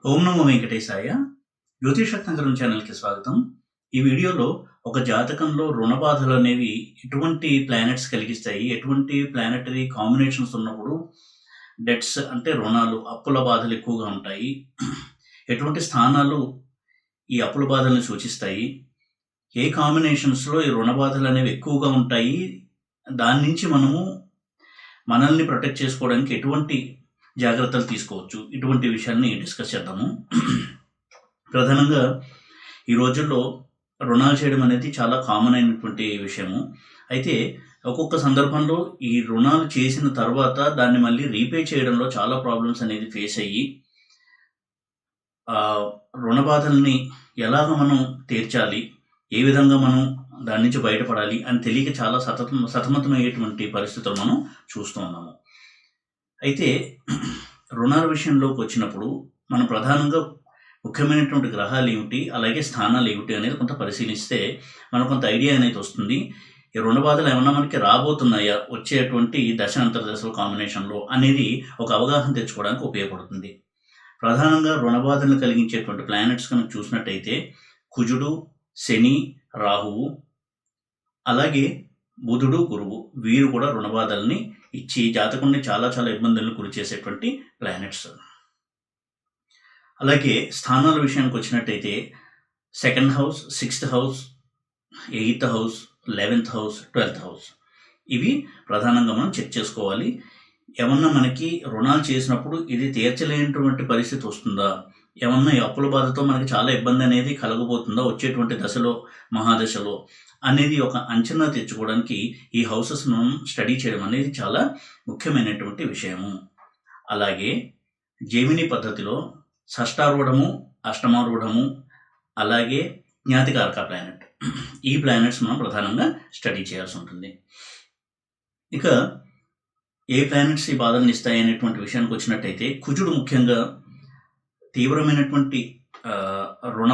ఓం నమో వెంకటేశాయ. జ్యోతిషరత్నాకరం ఛానల్‌కి స్వాగతం. ఈ వీడియోలో ఒక జాతకంలో రుణ బాధలనేవి ఎటువంటి ప్లానెట్స్ కలిగిస్తాయి, ఎటువంటి ప్లానెటరీ కాంబినేషన్స్ ఉన్నప్పుడు డెట్స్ అంటే రుణాలు, అప్పుల బాధలు ఎక్కువగా ఉంటాయి. ఎటువంటి స్థానాలు ఈ అప్పుల బాధలను సూచిస్తాయి, ఏ కాంబినేషన్స్‌లో ఈ రుణ బాధలనేవి ఎక్కువగా ఉంటాయి, దాని నుంచి మనల్ని ప్రొటెక్ట్ చేసుకోవడానికి ఎటువంటి జాగ్రత్తలు తీసుకోవచ్చు, ఇటువంటి విషయాన్ని డిస్కస్ చేద్దాము. ప్రధానంగా ఈ రోజుల్లో రుణాలు చేయడం అనేది చాలా కామన్ అయినటువంటి విషయము. అయితే ఒక్కొక్క సందర్భంలో ఈ రుణాలు చేసిన తర్వాత దాన్ని మళ్ళీ రీపే చేయడంలో చాలా ప్రాబ్లమ్స్ అనేది ఫేస్ అయ్యి రుణ బాధల్ని ఎలాగ మనం తీర్చాలి, ఏ విధంగా మనం దాని నుంచి బయటపడాలి అని తెలియక చాలా సతమతమయ్యేటువంటి పరిస్థితులు మనం చూస్తూ ఉన్నాము. అయితే రుణాల విషయంలోకి వచ్చినప్పుడు మనం ప్రధానంగా ముఖ్యమైనటువంటి గ్రహాలు ఏమిటి, అలాగే స్థానాలు ఏమిటి అనేది కొంత పరిశీలిస్తే మనకు కొంత ఐడియా అనేది వస్తుంది. ఈ రుణ బాధలు ఏమన్నా మనకి రాబోతున్నాయా వచ్చేటువంటి దశ అంతర్దశల కాంబినేషన్లో అనేది ఒక అవగాహన తెచ్చుకోవడానికి ఉపయోగపడుతుంది. ప్రధానంగా రుణ బాధలను కలిగించేటువంటి ప్లానెట్స్ కనుక చూసినట్టయితే కుజుడు, శని, రాహువు, అలాగే బుధుడు, గురువు, వీరు కూడా రుణబాధల్ని ఇచ్చి జాతకుడిని చాలా చాలా ఇబ్బందులను గురి చేసేటువంటి ప్లానెట్స్. అలాగే స్థానాల విషయానికి వచ్చినట్టయితే 2nd house, 6th house, 8th house, 11th house, 12th house, ఇవి ప్రధానంగా మనం చెక్ చేసుకోవాలి. ఏమన్నా మనకి రుణాలు చేసినప్పుడు ఇది తీర్చలేనటువంటి పరిస్థితి వస్తుందా, ఏమన్నా ఈ అప్పుల బాధతో మనకి చాలా ఇబ్బంది అనేది కలగబోతుందా వచ్చేటువంటి దశలో, మహాదశలో అనేది ఒక అంచనా తెచ్చుకోవడానికి ఈ హౌసెస్ను స్టడీ చేయడం అనేది చాలా ముఖ్యమైనటువంటి విషయము. అలాగే జెమిని పద్ధతిలో షష్టారూఢము, అష్టమారూఢము, అలాగే జ్ఞాతికారక ప్లానెట్, ఈ ప్లానెట్స్ మనం ప్రధానంగా స్టడీ చేయాల్సి ఉంటుంది. ఇక ఏ ప్లానెట్స్ ఈ బాధలను ఇస్తాయి అనేటువంటి విషయానికి వచ్చినట్టయితే కుజుడు ముఖ్యంగా తీవ్రమైనటువంటి రుణ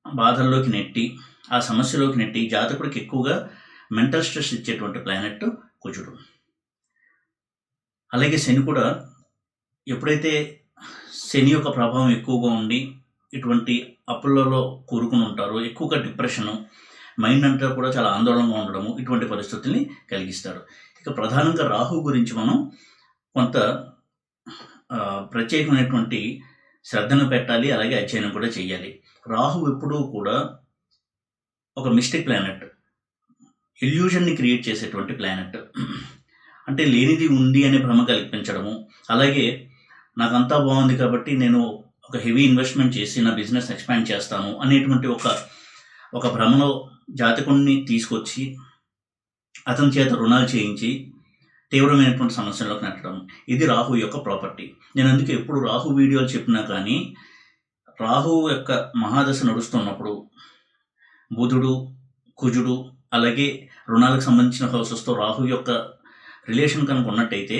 బాధల్లోకి నెట్టి, ఆ సమస్యలోకి నెట్టి జాతకుడికి ఎక్కువగా మెంటల్ స్ట్రెస్ ఇచ్చేటువంటి ప్లానెట్ కుజుడు. అలాగే శని కూడా, ఎప్పుడైతే శని యొక్క ప్రభావం ఎక్కువగా ఉండి ఇటువంటి అప్పులలో కూరుకుని ఉంటారో, ఎక్కువగా డిప్రెషను, మైండ్ అంతా కూడా చాలా ఆందోళనగా ఉండడము, ఇటువంటి పరిస్థితుల్ని కలిగిస్తారు. ఇక ప్రధానంగా రాహు గురించి మనం కొంత ప్రత్యేకమైనటువంటి శ్రద్ధను పెట్టాలి, అలాగే అధ్యయనం కూడా చేయాలి. రాహు ఎప్పుడూ కూడా ఒక మిస్టిక్ ప్లానెట్, ఇల్యూజన్ని క్రియేట్ చేసేటువంటి ప్లానెట్. అంటే లేనిది ఉంది అనే భ్రమ కల్పించడము, అలాగే నాకంతా బాగుంది కాబట్టి నేను ఒక హెవీ ఇన్వెస్ట్మెంట్ చేసి నా బిజినెస్ ఎక్స్పాండ్ చేస్తాను అనేటువంటి ఒక భ్రమలో జాతకుడిని తీసుకొచ్చి అతని చేత రుణాలు చేయించి తీవ్రమైనటువంటి సమస్యల్లోకి నెట్టడం, ఇది రాహు యొక్క ప్రాపర్టీ. నేను అందుకే ఎప్పుడు రాహు వీడియోలు చెప్పినా కానీ, రాహు యొక్క మహాదశ నడుస్తున్నప్పుడు బుధుడు, కుజుడు, అలాగే రుణాలకు సంబంధించిన హౌసెస్తో రాహు యొక్క రిలేషన్ కనుక ఉన్నట్టయితే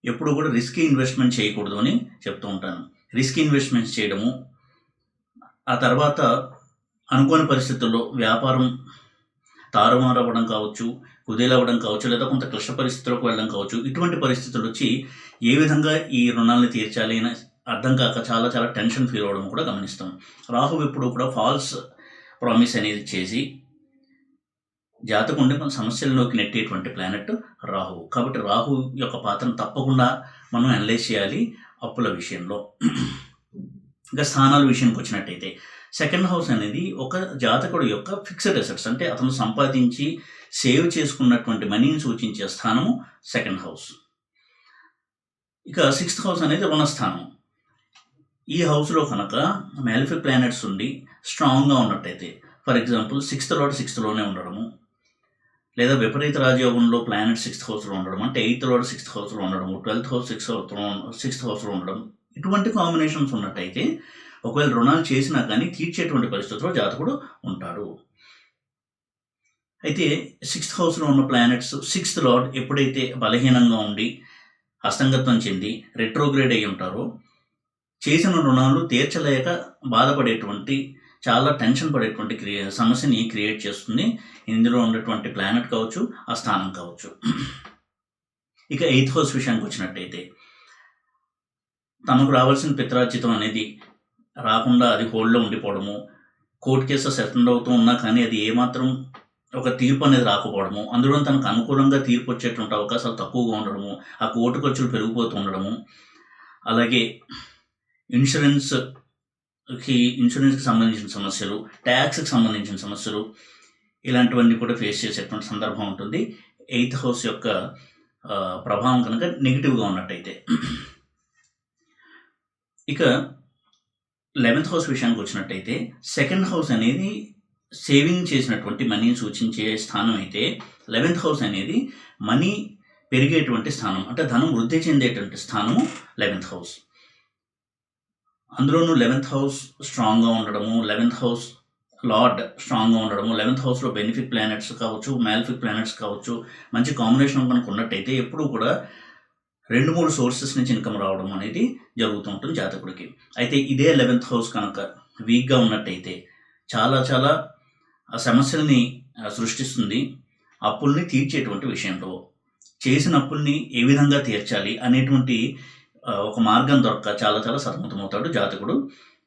ఎప్పుడు కూడా రిస్కీ ఇన్వెస్ట్మెంట్ చేయకూడదు అని చెప్తూ ఉంటాను. రిస్కీ ఇన్వెస్ట్మెంట్స్ చేయడము, ఆ తర్వాత అనుకోని పరిస్థితుల్లో వ్యాపారం తారుమారవ్వడం కావచ్చు, కుదేలవ్వడం కావచ్చు, లేదా కొంత క్లిష్ట పరిస్థితులకు వెళ్ళడం కావచ్చు, ఇటువంటి పరిస్థితులు వచ్చి ఏ విధంగా ఈ రుణాలను తీర్చాలి అని అర్థం కాక చాలా చాలా టెన్షన్ ఫీల్ అవ్వడం కూడా గమనిస్తాం. రాహు ఎప్పుడు కూడా ఫాల్స్ ప్రామిస్ అనేది చేసి జాతకుండే మన సమస్యల్లోకి నెట్టేటువంటి ప్లానెట్ రాహు. కాబట్టి రాహు యొక్క పాత్రను తప్పకుండా మనం అనలైజ్ చేయాలి అప్పుల విషయంలో. ఇంకా స్థానాల విషయానికి వచ్చినట్టయితే 2nd హౌస్ అనేది ఒక జాతకుడు యొక్క ఫిక్స్డ్ అసెట్స్, అంటే అతను సంపాదించి సేవ్ చేసుకున్నటువంటి మనీని సూచించే స్థానము 2nd హౌస్. ఇక 6th హౌస్ అనేది రుణస్థానం. ఈ హౌస్లో కనుక మ్యాలిఫిక్ ప్లానెట్స్ ఉండి స్ట్రాంగ్గా ఉన్నట్టయితే, for example 6th lord 6th లోనే ఉండడము, లేదా విపరీత రాజయోగంలో ప్లానెట్ 6th హౌస్లో ఉండడం, అంటే 8th లార్డ్ 6th హౌస్లో ఉండడము, 12th హౌస్ 6th హౌస్లో ఉండడం, ఇటువంటి కాంబినేషన్స్ ఉన్నట్టయితే ఒకవేళ రుణాలు చేసినా కానీ తీర్చేటువంటి పరిస్థితిలో జాతకుడు ఉంటాడు. అయితే 6th హౌస్లో ఉన్న ప్లానెట్స్ 6th లార్డ్ ఎప్పుడైతే బలహీనంగా ఉండి అసంగత్వం చెంది రెట్రోగ్రేడ్ అయి ఉంటారో, చేసిన రుణాలు తీర్చలేక బాధపడేటువంటి, చాలా టెన్షన్ పడేటువంటి సమస్యని క్రియేట్ చేస్తుంది ఇందులో ఉన్నటువంటి ప్లానెట్ కావచ్చు, ఆ స్థానం కావచ్చు. ఇక 8th హౌస్ విషయానికి వచ్చినట్టయితే తమకు రావాల్సిన పిత్రార్జితం అనేది రాకుండా అది హోల్డ్లో ఉండిపోవడము, కోర్టు కేసెస్ అటెండ్ అవుతూ ఉన్నా కానీ అది ఏమాత్రం ఒక తీర్పు అనేది రాకపోవడము, అందులో తనకు అనుకూలంగా తీర్పు వచ్చేటువంటి అవకాశాలు తక్కువగా ఉండడము, ఆ కోర్టు ఖర్చులు పెరిగిపోతూ ఉండడము, అలాగే ఇన్సూరెన్స్కి సంబంధించిన సమస్యలు, ట్యాక్స్కి సంబంధించిన సమస్యలు, ఇలాంటివన్నీ కూడా ఫేస్ చేసేటువంటి సందర్భం ఉంటుంది 8th హౌస్ యొక్క ప్రభావం కనుక నెగిటివ్గా ఉన్నట్టయితే. ఇక 11th హౌస్ విషయానికి వచ్చినట్టయితే, 2nd హౌస్ అనేది సేవింగ్ చేసినటువంటి మనీని సూచించే స్థానం అయితే, 11th హౌస్ అనేది మనీ పెరిగేటువంటి స్థానం, అంటే ధనం వృద్ధి చెందేటువంటి స్థానము 11th హౌస్. అందులోనూ 11th హౌస్ స్ట్రాంగ్గా ఉండడము, 11th హౌస్ లార్డ్ స్ట్రాంగ్గా ఉండడము, 11th హౌస్లో బెనిఫిట్ ప్లానెట్స్ కావచ్చు, మ్యాలిఫిక్ ప్లానెట్స్ కావచ్చు, మంచి కాంబినేషన్ కనుక ఉన్నట్టయితే ఎప్పుడూ కూడా 2-3 సోర్సెస్ నుంచి ఇన్కమ్ రావడం అనేది జరుగుతూ ఉంటుంది జాతకుడికి. అయితే ఇదే 11th హౌస్ కనుక వీక్గా ఉన్నట్టయితే చాలా చాలా సమస్యల్ని సృష్టిస్తుంది. అప్పుల్ని తీర్చేటువంటి విషయంలో, చేసిన అప్పుల్ని ఏ విధంగా తీర్చాలి అనేటువంటి ఒక మార్గం దొరక చాలా చాలా సతమతమవుతాడు జాతకుడు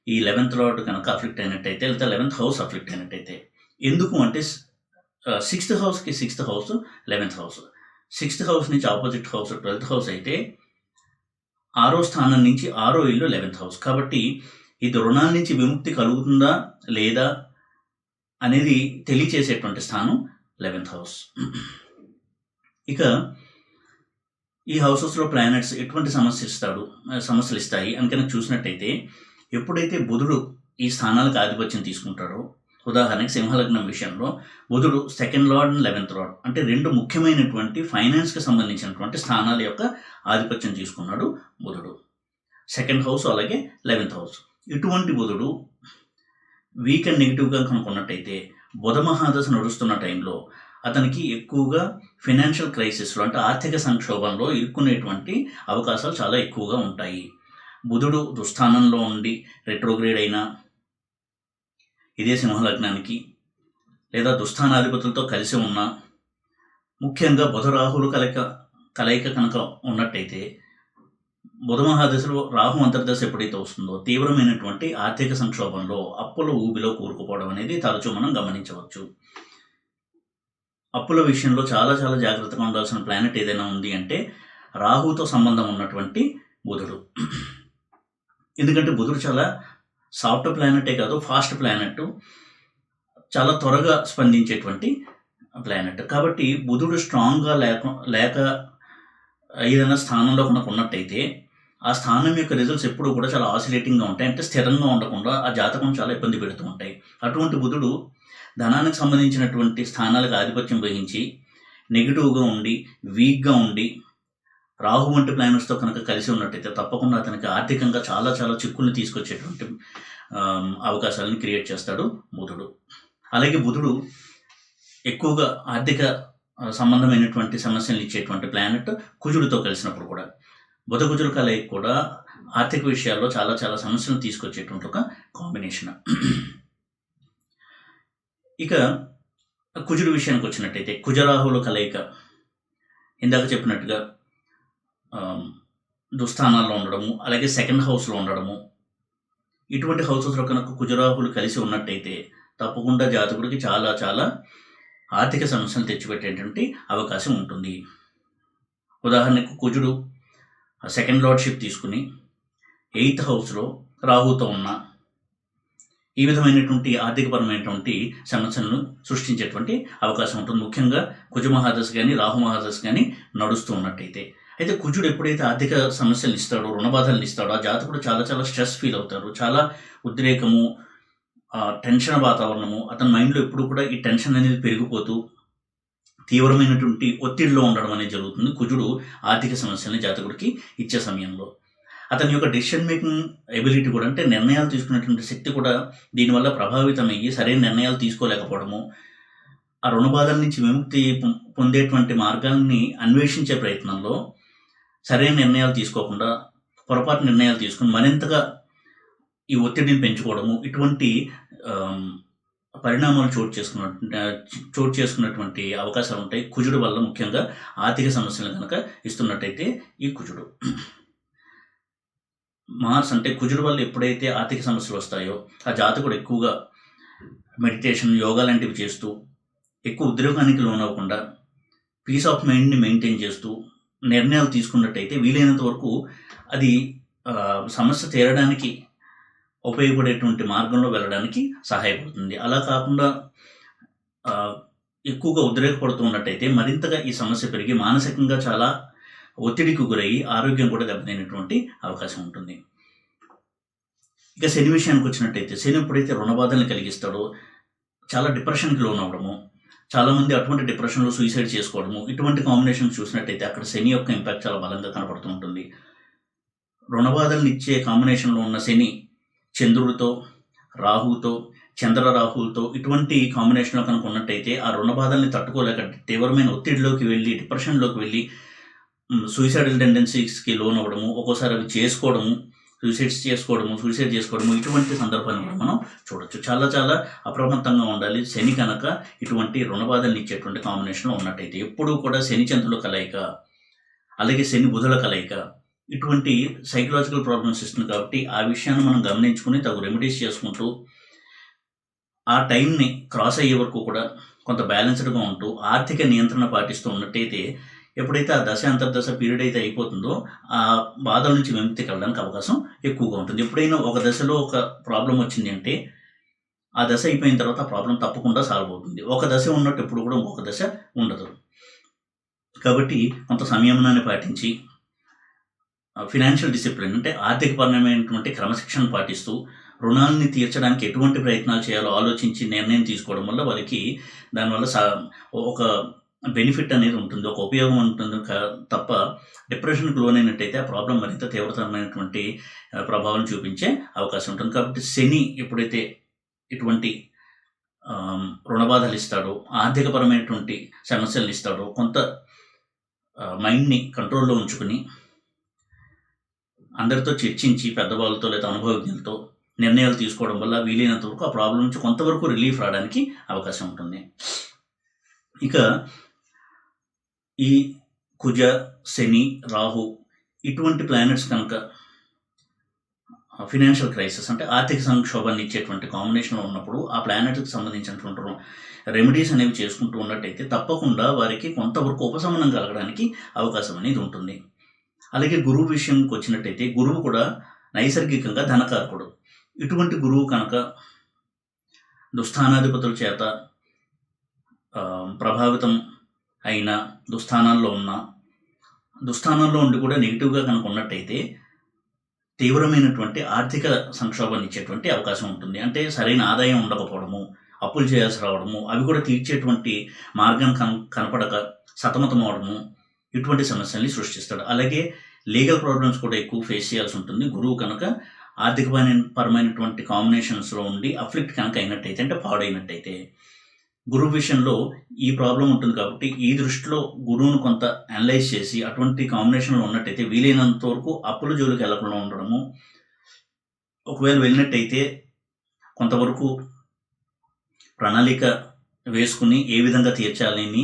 ఈ 11th లార్డ్ కనుక అఫ్లిక్ట్ అయినట్టయితే, లేదా 11th హౌస్ అఫ్లిక్ట్ అయినట్టయితే. ఎందుకు అంటే 6th హౌస్కి 6th house 11th house, 6th house నుంచి ఆపోజిట్ హౌస్ 12th హౌస్ అయితే, 6వ స్థానం నుంచి 6వ ఇల్లు 11th హౌస్. కాబట్టి ఇది రుణాల నుంచి విముక్తి కలుగుతుందా లేదా అనేది తెలియచేసేటువంటి స్థానం 11th హౌస్. ఇక ఈ హౌసెస్లో ప్లానెట్స్ ఎటువంటి సమస్యలు ఇస్తాయి అని కనుక చూసినట్టయితే, ఎప్పుడైతే బుధుడు ఈ స్థానాలకు ఆధిపత్యం తీసుకుంటాడో, ఉదాహరణకి సింహలగ్నం విషయంలో బుధుడు 2nd lord and 11th lord, అంటే 2 ముఖ్యమైనటువంటి ఫైనాన్స్కి సంబంధించినటువంటి స్థానాల యొక్క ఆధిపత్యం తీసుకున్నాడు బుధుడు, 2nd హౌస్ అలాగే 11th హౌస్. ఇటువంటి బుధుడు వీక్ అండ్ నెగిటివ్గా కనుక్కున్నట్టయితే, బుధ మహాదశ నడుస్తున్న టైంలో అతనికి ఎక్కువగా ఫినాన్షియల్ క్రైసిస్లో, అంటే ఆర్థిక సంక్షోభంలో ఇరుక్కునేటువంటి అవకాశాలు చాలా ఎక్కువగా ఉంటాయి. బుధుడు దుస్థానంలో ఉండి రెట్రోగ్రేడ్ అయినా, ఇదే సింహలగ్నానికి లేదా దుస్థానాధిపతులతో కలిసి ఉన్న, ముఖ్యంగా బుధ రాహులు కలయిక కనుక ఉన్నట్టయితే, బుధ మహాదశలో రాహు అంతర్దశ ఎప్పుడైతే వస్తుందో తీవ్రమైనటువంటి ఆర్థిక సంక్షోభంలో, అప్పుల ఊబిలో కూరుకుపోవడం అనేది తరచూ మనం గమనించవచ్చు. అప్పుల విషయంలో చాలా చాలా జాగ్రత్తగా ఉండాల్సిన ప్లానెట్ ఏదైనా ఉంది అంటే రాహుతో సంబంధం ఉన్నటువంటి బుధుడు. ఎందుకంటే బుధుడు చాలా సాఫ్ట్ ప్లానెటే కాదు, ఫాస్ట్ ప్లానెట్, చాలా త్వరగా స్పందించేటువంటి ప్లానెట్. కాబట్టి బుధుడు స్ట్రాంగ్గా లేక ఏదైనా స్థానంలో కనుక ఉన్నట్టయితే, ఆ స్థానం యొక్క రిజల్ట్స్ ఎప్పుడూ కూడా చాలా ఆసిలేటింగ్గా ఉంటాయి, అంటే స్థిరంగా ఉండకుండా ఆ జాతకం చాలా ఇబ్బంది పెడుతూ ఉంటాయి. అటువంటి బుధుడు ధనానికి సంబంధించినటువంటి స్థానాలకు ఆధిపత్యం వహించి నెగిటివ్గా ఉండి, వీక్గా ఉండి, రాహు వంటి ప్లానెట్స్తో కనుక కలిసి ఉన్నట్టయితే తప్పకుండా అతనికి ఆర్థికంగా చాలా చాలా చిక్కుల్ని తీసుకొచ్చేటువంటి అవకాశాలను క్రియేట్ చేస్తాడు బుధుడు. అలాగే బుధుడు ఎక్కువగా ఆర్థిక సంబంధమైనటువంటి సమస్యలు ఇచ్చేటువంటి ప్లానెట్ కుజుడితో కలిసినప్పుడు కూడా, బుధ కుజుల కలయిక కూడా ఆర్థిక విషయాల్లో చాలా చాలా సమస్యలను తీసుకొచ్చేటువంటి ఒక కాంబినేషన్. ఇక కుజుడి విషయానికి వచ్చినట్టయితే, కుజరాహుల కలయిక ఇందాక చెప్పినట్టుగా దుస్థానాల్లో ఉండడము, అలాగే 2nd హౌస్లో ఉండడము, ఇటువంటి హౌసెస్లో కనుక కుజరాహులు కలిసి ఉన్నట్టయితే తప్పకుండా జాతకుడికి చాలా చాలా ఆర్థిక సమస్యలు తెచ్చిపెట్టేటువంటి అవకాశం ఉంటుంది. ఉదాహరణకు కుజుడు 2nd లార్డ్షిప్ తీసుకుని 8th హౌస్లో రాహుతో ఉన్న ఈ విధమైనటువంటి ఆర్థికపరమైనటువంటి సమస్యలను సృష్టించేటువంటి అవకాశం ఉంటుంది, ముఖ్యంగా కుజ మహాదశ కానీ రాహు మహాదశ కానీ నడుస్తూ ఉన్నట్టయితే. అయితే కుజుడు ఎప్పుడైతే ఆర్థిక సమస్యలు ఇస్తాడో, రుణబాధలను ఇస్తాడో, ఆ జాతకుడు చాలా చాలా స్ట్రెస్ ఫీల్ అవుతారు, చాలా ఉద్రేకము, టెన్షన్ వాతావరణము, అతని మైండ్లో ఎప్పుడు కూడా ఈ టెన్షన్ అనేది పెరిగిపోతూ తీవ్రమైనటువంటి ఒత్తిడిలో ఉండడం అనేది జరుగుతుంది కుజుడు ఆర్థిక సమస్యల్ని జాతకుడికి ఇచ్చే సమయంలో. అతని యొక్క డెసిషన్ మేకింగ్ ఎబిలిటీ కూడా, అంటే నిర్ణయాలు తీసుకునేటువంటి శక్తి కూడా దీనివల్ల ప్రభావితమయ్యి సరైన నిర్ణయాలు తీసుకోలేకపోవడము, ఆ రుణబాధల నుంచి విముక్తి పొందేటువంటి మార్గాల్ని అన్వేషించే ప్రయత్నంలో సరైన నిర్ణయాలు తీసుకోకుండా పొరపాటు నిర్ణయాలు తీసుకుని మరింతగా ఈ ఒత్తిడిని పెంచుకోవడము, ఇటువంటి పరిణామాలు చోటు చేసుకున్నటువంటి అవకాశాలు ఉంటాయి కుజుడు వల్ల, ముఖ్యంగా ఆర్థిక సమస్యలు కనుక ఇస్తున్నట్టయితే ఈ కుజుడు. మార్స్ అంటే కుజుడు వల్ల ఎప్పుడైతే ఆర్థిక సమస్యలు వస్తాయో ఆ జాతకుడు ఎక్కువగా మెడిటేషన్, యోగా లాంటివి చేస్తూ ఎక్కువ ఉద్రేకానికి లోనవ్వకుండా పీస్ ఆఫ్ మైండ్ని మెయింటైన్ చేస్తూ నిర్ణయాలు తీసుకున్నట్టయితే వీలైనంత వరకు అది సమస్య తీరడానికి ఉపయోగపడేటువంటి మార్గంలో వెళ్ళడానికి సహాయపడుతుంది. అలా కాకుండా ఎక్కువగా ఉద్రేకపడుతూ ఉన్నట్టయితే మరింతగా ఈ సమస్య పెరిగి మానసికంగా చాలా ఒత్తిడికి గురయ్యి ఆరోగ్యం కూడా దెబ్బతినేటువంటి అవకాశం ఉంటుంది. ఇక శని విషయానికి వచ్చినట్టయితే శని ఎప్పుడైతే రుణబాధల్ని కలిగిస్తాడో చాలా డిప్రెషన్కి లోనవ్వడము, చాలామంది అటువంటి డిప్రెషన్లో సూసైడ్ చేసుకోవడము, ఇటువంటి కాంబినేషన్ చూసినట్టయితే అక్కడ శని యొక్క ఇంపాక్ట్ చాలా బలంగా కనపడుతూ ఉంటుంది. రుణబాధల్ని ఇచ్చే కాంబినేషన్లో ఉన్న శని చంద్రుడితో, రాహువుతో, చంద్ర రాహువులతో ఇటువంటి కాంబినేషన్లో కనుక ఉన్నట్టయితే ఆ రుణబాధల్ని తట్టుకోలేక తీవ్రమైన ఒత్తిడిలోకి వెళ్ళి డిప్రెషన్లోకి వెళ్ళి సూసైడల్ టెండెన్సీస్కి లోన్ అవ్వడము, ఒక్కోసారి అవి చేసుకోవడము, సూసైడ్ చేసుకోవడము ఇటువంటి సందర్భాన్ని కూడా మనం చూడొచ్చు. చాలా చాలా అప్రమత్తంగా ఉండాలి శని కనుక ఇటువంటి రుణబాధల్ని ఇచ్చేటువంటి కాంబినేషన్లో ఉన్నట్టయితే. ఎప్పుడూ కూడా శని చంద్రుల కలయిక, అలాగే శని బుధుల కలయిక ఇటువంటి సైకలాజికల్ ప్రాబ్లమ్స్ ఇస్తుంది కాబట్టి ఆ విషయాన్ని మనం గమనించుకుని తగు రెమెడీస్ చేసుకుంటూ ఆ టైంని క్రాస్ అయ్యే వరకు కూడా కొంత బ్యాలెన్స్డ్గా ఉంటూ ఆర్థిక నియంత్రణ పాటిస్తూ ఉన్నట్టయితే ఎప్పుడైతే ఆ దశ అంతర్దశ పీరియడ్ అయితే అయిపోతుందో ఆ బాధల నుంచి విముక్తి కలడానికి అవకాశం ఎక్కువగా ఉంటుంది. ఎప్పుడైనా ఒక దశలో ఒక ప్రాబ్లం వచ్చింది అంటే ఆ దశ అయిపోయిన తర్వాత ఆ ప్రాబ్లం తప్పకుండా సాల్వ్ అవుతుంది. ఒక దశ ఉన్నట్టు ఎప్పుడు కూడా ఇంకొక దశ ఉండదు. కాబట్టి కొంత సంయమనాన్ని పాటించి ఫినాన్షియల్ డిసిప్లిన్ అంటే ఆర్థికపరమైనటువంటి క్రమశిక్షణ పాటిస్తూ రుణాలని తీర్చడానికి ఎటువంటి ప్రయత్నాలు చేయాలో ఆలోచించి నిర్ణయం తీసుకోవడం వల్ల వాళ్ళకి దానివల్ల ఒక బెనిఫిట్ అనేది ఉంటుంది, ఒక ఉపయోగం ఉంటుంది తప్ప డిప్రెషన్కి లోనైనట్టయితే ఆ ప్రాబ్లం మరింత తీవ్రతరమైనటువంటి ప్రభావం చూపించే అవకాశం ఉంటుంది. కాబట్టి శని ఎప్పుడైతే ఇటువంటి రుణబాధలు ఇస్తాడో, ఆర్థికపరమైనటువంటి సమస్యలు ఇస్తాడో కొంత మైండ్ని కంట్రోల్లో ఉంచుకుని అందరితో చర్చించి పెద్దవాళ్ళతో లేదా అనుభవజ్ఞులతో నిర్ణయాలు తీసుకోవడం వల్ల వీలైనంత వరకు ఆ ప్రాబ్లం నుంచి కొంతవరకు రిలీఫ్ రావడానికి అవకాశం ఉంటుంది. ఇక ఈ కుజ, శని, రాహు ఇటువంటి ప్లానెట్స్ కనుక ఫినాన్షియల్ క్రైసిస్ అంటే ఆర్థిక సంక్షోభాన్ని ఇచ్చేటువంటి కాంబినేషన్లో ఉన్నప్పుడు ఆ ప్లానెట్కి సంబంధించినటువంటి రెమెడీస్ అనేవి చేసుకుంటూ ఉన్నట్టయితే తప్పకుండా వారికి కొంతవరకు ఉపశమనం కలగడానికి అవకాశం అనేది ఉంటుంది. అలాగే గురువు విషయంకి వచ్చినట్టయితే గురువు కూడా నైసర్గికంగా ధనకారకుడు. ఇటువంటి గురువు కనుక దుస్థానాధిపతుల చేత ప్రభావితం అయిన దుస్థానాల్లో ఉండి కూడా నెగిటివ్గా కనుక ఉన్నట్టయితే తీవ్రమైనటువంటి ఆర్థిక సంక్షోభాన్ని ఇచ్చేటువంటి అవకాశం ఉంటుంది. అంటే సరైన ఆదాయం ఉండకపోవడము, అప్పులు చేయాల్సి రావడము, అవి కూడా తీర్చేటువంటి మార్గం కనపడక సతమతం అవడము ఇటువంటి సమస్యల్ని సృష్టిస్తాడు. అలాగే లీగల్ ప్రాబ్లమ్స్ కూడా ఎక్కువ ఫేస్ చేయాల్సి ఉంటుంది. గురువు కనుక ఆర్థికపరమైనటువంటి కాంబినేషన్స్లో ఉండి అఫ్లిక్ట్ కనుక అయినట్టయితే అంటే పాడైనట్టయితే గురువు విషయంలో ఈ ప్రాబ్లం ఉంటుంది. కాబట్టి ఈ దృష్టిలో గురువును కొంత అనలైజ్ చేసి అటువంటి కాంబినేషన్లో ఉన్నట్టయితే వీలైనంత వరకు అప్పుల జోలికి వెళ్లకుండా ఉండడము, ఒకవేళ వెళ్ళినట్టయితే కొంతవరకు ప్రణాళిక వేసుకుని ఏ విధంగా తీర్చాలని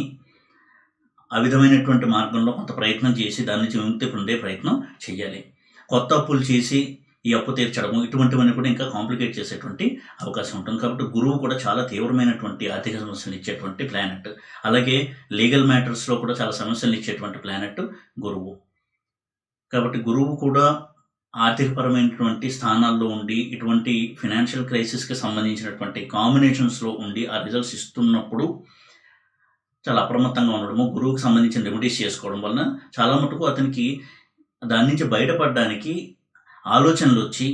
ఆ విధమైనటువంటి మార్గంలో కొంత ప్రయత్నం చేసి దాని నుంచి విముక్తి పొందే ప్రయత్నం చేయాలి. కొత్త అప్పులు చేసి ఈ అప్పు తీర్చడము ఇటువంటివన్నీ కూడా ఇంకా కాంప్లికేట్ చేసేటువంటి అవకాశం ఉంటుంది. కాబట్టి గురువు కూడా చాలా తీవ్రమైనటువంటి ఆర్థిక సమస్యలు ఇచ్చేటువంటి ప్లానెట్. అలాగే లీగల్ మ్యాటర్స్లో కూడా చాలా సమస్యలు ఇచ్చేటువంటి ప్లానెట్ గురువు. కాబట్టి గురువు కూడా ఆర్థికపరమైనటువంటి స్థానాల్లో ఉండి ఇటువంటి ఫినాన్షియల్ క్రైసిస్కి సంబంధించినటువంటి కాంబినేషన్స్లో ఉండి ఆ రిజల్ట్స్ ఇస్తున్నప్పుడు చాలా అప్రమత్తంగా ఉండడము, గురువుకి సంబంధించిన రెమెడీస్ చేసుకోవడం వలన చాలా మటుకు అతనికి దాని నుంచి బయటపడడానికి ఆలోచనలు వచ్చి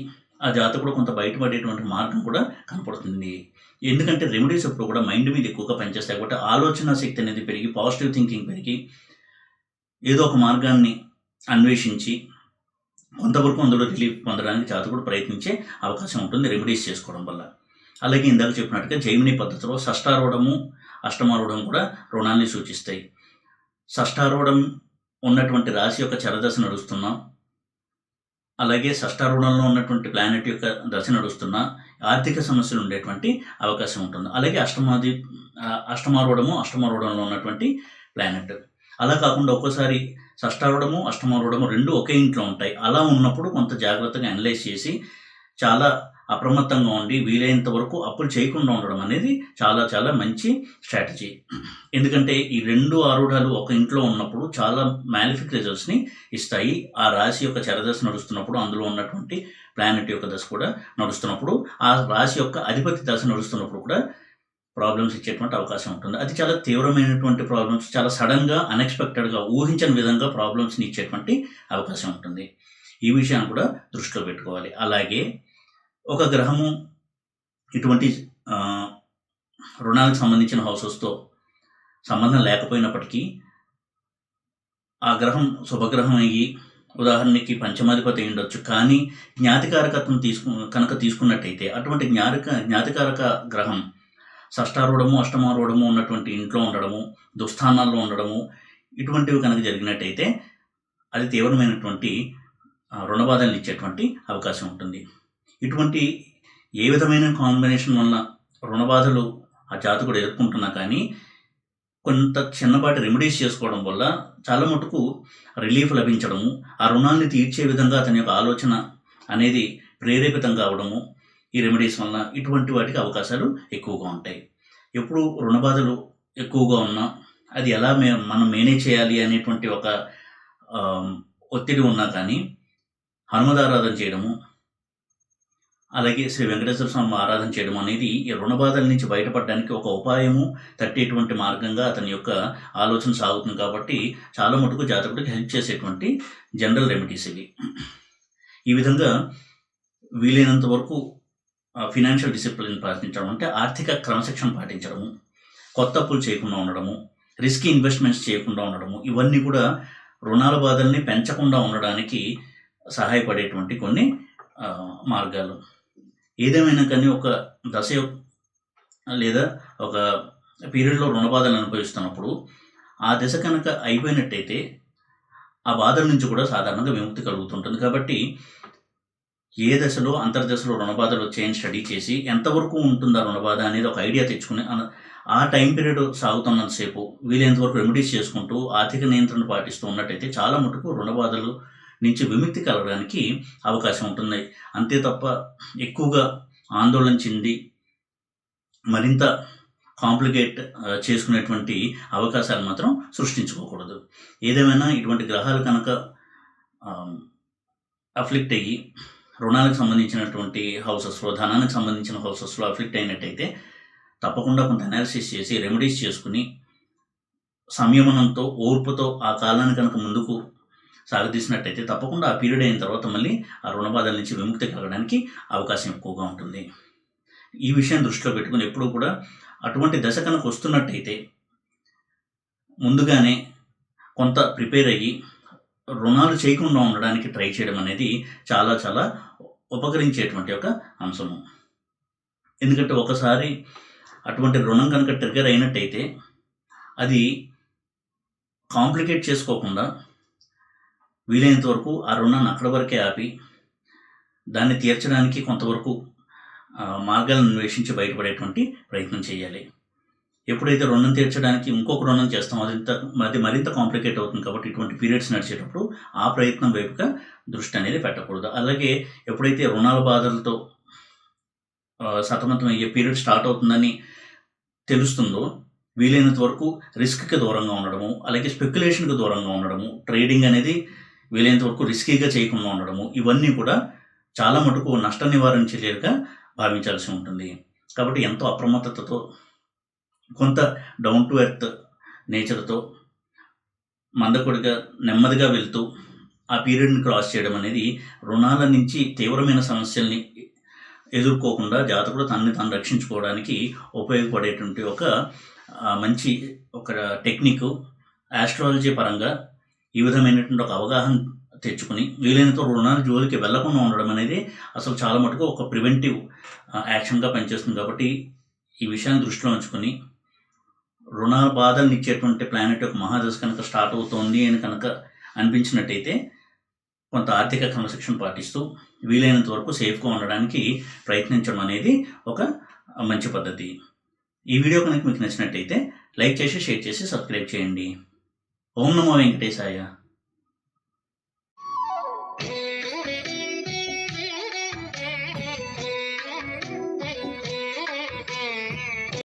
ఆ జాతకుడు కొంత బయటపడేటువంటి మార్గం కూడా కనపడుతుంది. ఎందుకంటే రెమెడీస్ ఎప్పుడు కూడా మైండ్ మీద ఎక్కువగా పనిచేస్తాయి కాబట్టి ఆలోచన శక్తి అనేది పెరిగి పాజిటివ్ థింకింగ్ పెరిగి ఏదో ఒక మార్గాన్ని అన్వేషించి కొంతవరకు అందులో రిలీఫ్ పొందడానికి జాతకుడు ప్రయత్నించే అవకాశం ఉంటుంది రెమెడీస్ చేసుకోవడం వల్ల. అలాగే ఇందాక చెప్పినట్టుగా జైమిని పద్ధతిలో షష్టారూఢము, అష్టమారూఢం కూడా రుణాన్ని సూచిస్తాయి. షష్టారూఢం ఉన్నటువంటి రాశి యొక్క చరదశ నడుస్తున్నా, అలాగే షష్టారూఢంలో ఉన్నటువంటి ప్లానెట్ యొక్క దశ నడుస్తున్నా ఆర్థిక సమస్యలు ఉండేటువంటి అవకాశం ఉంటుంది. అలాగే అష్టమారూఢంలో ఉన్నటువంటి ప్లానెట్. అలా కాకుండా ఒక్కోసారి షష్టారూఢము అష్టమారూఢము రెండు ఒకే ఇంట్లో ఉంటాయి. అలా ఉన్నప్పుడు కొంత జాగ్రత్తగా అనలైజ్ చేసి చాలా అప్రమత్తంగా ఉండి వీలైనంత వరకు అప్పులు చేయకుండా ఉండడం అనేది చాలా చాలా మంచి స్ట్రాటజీ. ఎందుకంటే ఈ రెండు ఆరూఢాలు ఒక ఇంట్లో ఉన్నప్పుడు చాలా మ్యాలిఫిక్ రిజల్ట్స్ని ఇస్తాయి. ఆ రాశి యొక్క చరదశ నడుస్తున్నప్పుడు, అందులో ఉన్నటువంటి ప్లానెట్ యొక్క దశ కూడా నడుస్తున్నప్పుడు, ఆ రాశి యొక్క అధిపతి దశ నడుస్తున్నప్పుడు కూడా ప్రాబ్లమ్స్ ఇచ్చేటువంటి అవకాశం ఉంటుంది. అది చాలా తీవ్రమైనటువంటి ప్రాబ్లమ్స్, చాలా సడన్గా అన్ఎక్స్పెక్టెడ్గా ఊహించని విధంగా ప్రాబ్లమ్స్ని ఇచ్చేటువంటి అవకాశం ఉంటుంది. ఈ విషయాన్ని కూడా దృష్టిలో పెట్టుకోవాలి. అలాగే ఒక గ్రహము ఇటువంటి రుణాలకు సంబంధించిన హౌసెస్తో సంబంధం లేకపోయినప్పటికీ ఆ గ్రహం శుభగ్రహం అయ్యి, ఉదాహరణకి పంచమాధిపతి అయి ఉండొచ్చు, కానీ జ్ఞాతికారకత్వం కనుక తీసుకున్నట్టయితే అటువంటి జ్ఞాతికారక గ్రహం షష్టారూఢము అష్టమారూఢము ఉన్నటువంటి ఇంట్లో ఉండడము, దుస్థానాల్లో ఉండడము, ఇటువంటివి కనుక జరిగినట్టయితే అది తీవ్రమైనటువంటి రుణబాధలను ఇచ్చేటువంటి అవకాశం ఉంటుంది. ఇటువంటి ఏ విధమైన కాంబినేషన్ వల్ల రుణబాధలు ఆ జాతకుడు ఎదుర్కొంటున్నా కానీ కొంత చిన్నపాటి రెమెడీస్ చేసుకోవడం వల్ల చాలా మటుకు రిలీఫ్ లభించడము, ఆ రుణాన్ని తీర్చే విధంగా అతని యొక్క ఆలోచన అనేది ప్రేరేపితం కావడము ఈ రెమెడీస్ వల్ల ఇటువంటి వాటికి అవకాశాలు ఎక్కువగా ఉంటాయి. ఎప్పుడు రుణబాధలు ఎక్కువగా ఉన్నా అది ఎలా మనం మేనేజ్ చేయాలి అనేటువంటి ఒక ఒత్తిడి ఉన్నా కానీ హనుమదారాధన చేయడము, అలాగే శ్రీ వెంకటేశ్వర స్వామి ఆరాధన చేయడం అనేది ఈ రుణబాధల నుంచి బయటపడడానికి ఒక ఉపాయము, తట్టేటువంటి మార్గంగా అతని యొక్క ఆలోచన సాగుతుంది. కాబట్టి చాలా మటుకు జాతకుడికి హెల్ప్ చేసేటువంటి జనరల్ రెమెడీస్ ఇవి. ఈ విధంగా వీలైనంత వరకు ఫినాన్షియల్ డిసిప్లిన్ పాటించడం అంటే ఆర్థిక క్రమశిక్షణ పాటించడము, కొత్త అప్పులు చేయకుండా ఉండడము, రిస్కీ ఇన్వెస్ట్మెంట్స్ చేయకుండా ఉండడము, ఇవన్నీ కూడా రుణాల బాధల్ని పెంచకుండా ఉండడానికి సహాయపడేటువంటి కొన్ని మార్గాలు. ఏదేమైనా కానీ ఒక దశ లేదా ఒక పీరియడ్లో రుణబాధలు అనుభవిస్తున్నప్పుడు ఆ దశ కనుక అయిపోయినట్టయితే ఆ బాధల నుంచి కూడా సాధారణంగా విముక్తి కలుగుతుంటుంది. కాబట్టి ఏ దశలో అంతర్దశలో రుణబాధలు వచ్చాయని స్టడీ చేసి ఎంతవరకు ఉంటుందా రుణబాధ అనేది ఒక ఐడియా తెచ్చుకుని ఆ టైం పీరియడ్ సాగుతున్నంతసేపు వీలైనంతవరకు రెమెడీస్ చేసుకుంటూ ఆర్థిక నియంత్రణ పాటిస్తూ ఉన్నట్టయితే చాలా మటుకు రుణబాధలు నుంచి విముక్తి కలగడానికి అవకాశం ఉంటుంది. అంతే తప్ప ఎక్కువగా ఆందోళన చెంది మరింత కాంప్లికేట్ చేసుకునేటువంటి అవకాశాలు మాత్రం సృష్టించుకోకూడదు. ఏదేమైనా ఇటువంటి గ్రహాలు కనుక అఫ్లిక్ట్ అయ్యి రుణాలకు సంబంధించినటువంటి హౌసెస్లో, ధనానికి సంబంధించిన హౌసెస్లో అఫ్లిక్ట్ అయినట్టయితే తప్పకుండా కొంత అనాలిసిస్ చేసి రెమెడీస్ చేసుకుని సంయమనంతో, ఓర్పుతో ఆ కాలాన్ని కనుక ముందుకు సాగదీసినట్టయితే తప్పకుండా ఆ పీరియడ్ అయిన తర్వాత మళ్ళీ ఆ రుణబాధల నుంచి విముక్తి కలగడానికి అవకాశం ఎక్కువగా ఉంటుంది. ఈ విషయాన్ని దృష్టిలో పెట్టుకుని ఎప్పుడూ కూడా అటువంటి దశ కనుక వస్తున్నట్టయితే ముందుగానే కొంత ప్రిపేర్ అయ్యి రుణాలు చేయకుండా ఉండడానికి ట్రై చేయడం అనేది చాలా చాలా ఉపకరించేటువంటి ఒక అంశము. ఎందుకంటే ఒకసారి అటువంటి రుణం కనుక ట్రిగర్ అయినట్టయితే అది కాంప్లికేట్ చేసుకోకుండా వీలైనంత వరకు ఆ రుణాన్ని అక్కడ వరకే ఆపి దాన్ని తీర్చడానికి కొంతవరకు మార్గాలను అన్వేషించి బయటపడేటువంటి ప్రయత్నం చేయాలి. ఎప్పుడైతే రుణం తీర్చడానికి ఇంకొక రుణం చేస్తామో అది మరింత కాంప్లికేట్ అవుతుంది. కాబట్టి ఇటువంటి పీరియడ్స్ నడిచేటప్పుడు ఆ ప్రయత్నం వైపుగా దృష్టి అనేది పెట్టకూడదు. అలాగే ఎప్పుడైతే రుణాల బాధలతో సతమతం అయ్యే పీరియడ్ స్టార్ట్ అవుతుందని తెలుస్తుందో వీలైనంత వరకు రిస్క్కి దూరంగా ఉండడము, అలాగే స్పెక్యులేషన్కి దూరంగా ఉండడము, ట్రేడింగ్ అనేది వీలైనంత వరకు రిస్కీగా చేయకుండా ఉండడము, ఇవన్నీ కూడా చాలా మటుకు నష్ట నివారణ చర్యలుగా భావించాల్సి ఉంటుంది. కాబట్టి ఎంతో అప్రమత్తతతో, కొంత డౌన్ టు ఎర్త్ నేచర్తో మందకొడిగా నెమ్మదిగా వెళ్తూ ఆ పీరియడ్ని క్రాస్ చేయడం అనేది రుణాల నుంచి తీవ్రమైన సమస్యల్ని ఎదుర్కోకుండా జాతకుడు తనని తాను రక్షించుకోవడానికి ఉపయోగపడేటువంటి ఒక మంచి టెక్నిక్. ఆస్ట్రాలజీ పరంగా ఈ విధమైనటువంటి ఒక అవగాహన తెచ్చుకుని వీలైనంత రుణాల జోలికి వెళ్లకుండా ఉండడం అనేది అసలు చాలా మటుకు ఒక ప్రివెంటివ్ యాక్షన్గా పనిచేస్తుంది. కాబట్టి ఈ విషయాన్ని దృష్టిలో ఉంచుకొని రుణ బాధలను ఇచ్చేటువంటి ప్లానెట్ యొక్క మహాదశ కనుక స్టార్ట్ అవుతోంది అని కనుక అనిపించినట్టయితే కొంత ఆర్థిక క్రమశిక్షణ పాటిస్తూ వీలైనంత వరకు సేఫ్గా ఉండడానికి ప్రయత్నించడం అనేది ఒక మంచి పద్ధతి. ఈ వీడియో కనుక మీకు నచ్చినట్టయితే లైక్ చేసి, షేర్ చేసి, సబ్స్క్రైబ్ చేయండి. ఓం నమో వెంకటేశాయ.